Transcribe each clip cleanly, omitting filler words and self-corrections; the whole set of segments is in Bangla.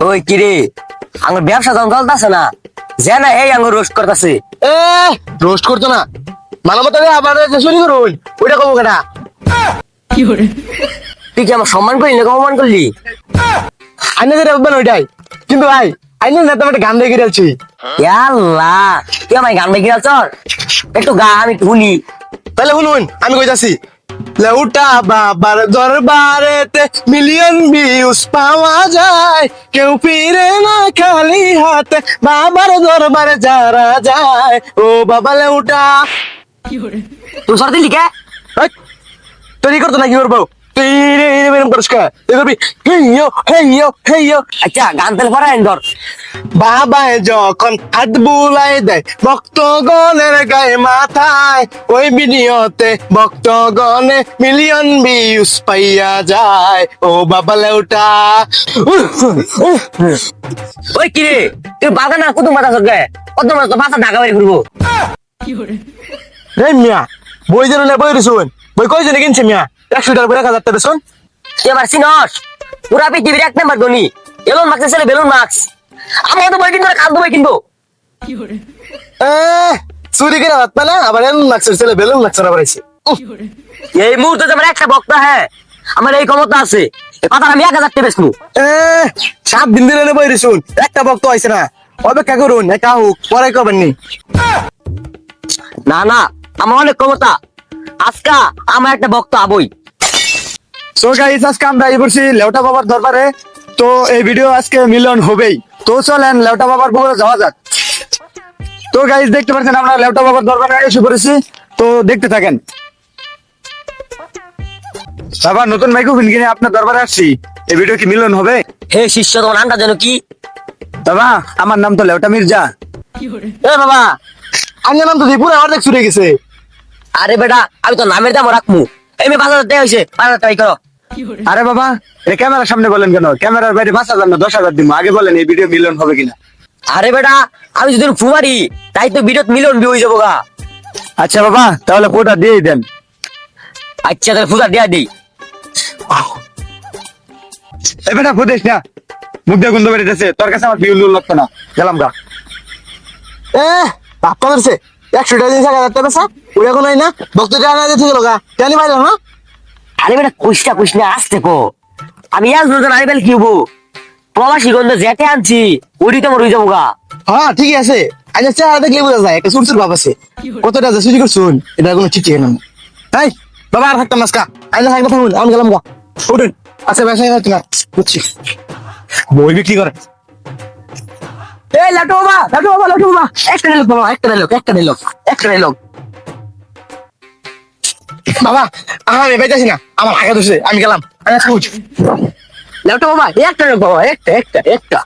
ওই কিরে আমার ব্যবসা যখন চলতেছে না যে না এই আঙ্গুর রোস্ট করতেছে। এ রোস্ট করতো না মালা মতো আবার শুনি করুন ওইটা কবো কেটা তুই কি আমার সম্মান করলি না অপমান করলি? আইনে যেটা উঠবেন ওইটাই কিন্তু ভাই আইনে না তোমার গান দেখে যাচ্ছি। আল্লাহ তুই আমায় গান দেখি চল একটু গা আমি একটু শুনি। তাহলে শুনুন আমি কইতাছি লেউটা বাবার দরবারেতে মিলিয়ন ভিউজ পাওয়া যায় কেউ ফিরে না খালি হাতে বাবার দরবারে যারা যায় ও বাবা লেউটা তুই সর দিলি কে? তুই করতো না কি করবো তুই এরকম করিস কে করবি হেইয়ো হেইয়ো হেইয়ো আচ্ছা গান তেল পরে আইন ধর। বাবায় যখন হাত বুলাই দেয় ভক্তগণের গায়ে মাথায় ওই ভিডিওতে ভক্তগণে মিলিয়ন ভিউজ পাইয়া যায় ও বাবা লেউটা। ওই কিরে তুই বাধা না কুতুম বাধা সরকে কত মাস তো বাসা ঢাকা বাড়ি ঘুরবো। রে মিয়া বই যেন বই রেছুন বই কয়জনে কিনছে মিয়া 100 টাকা 1000 টাকা শুন তুই আমার চিনস পুরা পৃথিবীর এক নাম্বার ধনী এলন মার্কস ছেলে বেলুন মার্কস। আমি তো বই কিনবো কাঁদবো বই কিনবো। চুরি করে হাত না আবার এমন লাগছে ছেলে বেলুন লাগছে আবার এসে এই মুহূর্তে আমার একটা বক্তা হ্যাঁ আমার এই ক্ষমতা আছে কথা আমি 1000 টাকা বেচবো। 7 দিন দিনে বই রেছুন একটা বক্ত হয়েছে না অপেক্ষা করুন একা হোক পরে করবেন নি। না না আমার অনেক ক্ষমতা আজকা আমার একটা বক্তা আবই। সো গাইস আজকে আমরা এই বসি লেউটা বাবার দরবারে তো এই ভিডিও আজকে মিলন হবেই তো চলেন লেউটা বাবার পুকুরে যাওয়া যাক। তো গাইস দেখতে পাচ্ছেন আমরা লেউটা বাবার দরবারে এসে পড়েছি তো দেখতে থাকেন। বাবা নতুন মাইক্রোফোন কিনে আপনার দরবারে আসছি এই ভিডিও কি মিলন হবে? হে শিষ্য তোমার নামটা যেন কি? বাবা আমার নাম তো লেউটা মির্জা। এ বাবা আমার নাম তো দীপুরে অর্ধেক ছুটে গেছে। আরে বেটা আমি তো নামের দাম রাখবো এই মেয়ে 5000 টাকা হয়েছে 5000 টাকা করো। আরে বাবা এটা ক্যামেরার সামনে বলেন কেন ক্যামেরার বাইরে 5,000 না 10,000 দিব আগে বলেন এই ভিডিও মিলন হবে কিনা। আরে বেটা আমি যদি ফুমারি তাই তো ভিডিও মিলন ভিউ হয়ে যাবো গা। আচ্ছা বাবা তাহলে কোটা দিয়েই দেন। আচ্ছা তাহলে ফুটা দিয়া দিই। এ বেটা ফুদেশ না মুখ দিয়ে গন্ধ বেরিয়েছে তোর কাছে আমার বিউল লাগতো না গেলাম গা। বাপ করেছে 100 টাকা দিয়েছে 1000 টাকা ওরা কোনো না ভক্ত টাকা না দিয়ে গেল গা জানি মাইল না। আরে বেটা কইসটা আসতে কো আমি এক দুজন আইবেল কি হবো প্রবাসী গন্ধ যেতে আনছি ওইটি তো মরে যাবো গা। হ্যাঁ ঠিকই আছে আচ্ছা চেহারা দেখলে বোঝা যায় একটা সুরসুর ভাব আছে কতটা আছে সুযোগ শুন এটা কোনো ঠিক ঠিক না। তাই বাবা আর থাকতাম নাস্কা আইনা থাকতে থাকুন আমি গেলাম গা উঠুন। আচ্ছা ব্যবসায়ী থাকতে না বুঝছি বই বিক্রি করে। এই লাটু বাবা একটা ডায়লগ বাবা একটা ডায়লগ বাবা আমি বেঁচেছি না আমার আগে দোষে আমি গেলাম লাটু বাবা একটা ডায়লগ বাবা একটা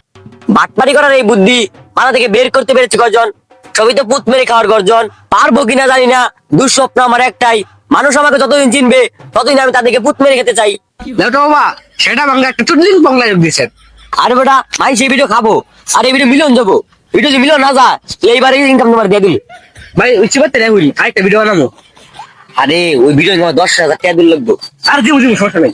বাটপারি করার এই বুদ্ধি মাথা থেকে বের করতে পেরেছে কজন? সবই তো পুত মেরে খাওয়ার গর্জন। পারবো কিনা জানি না দুঃস্বপ্ন আমার একটাই মানুষ আমাকে যতদিন চিনবে ততদিন আমি তাদেরকে পুত মেরে খেতে চাই। লাটু বাবা সেটা বাংলা একটা চুটলিং বাংলা যোগ দিয়েছেন। আরে বেটা মাই সেই ভিডিও খাবো আর এই ভিডিও মিলন যাবো ভিডিও যদি মিলন না যায় এইবারে ইনকাম তোমার দিয়ে দিল ভাই উচ্চ করতে না হইলি আরেকটা ভিডিও বানাবো। আরে ওই ভিডিও 10,000 টাকা দিল লাগবো আর দিব সমস্যা নেই।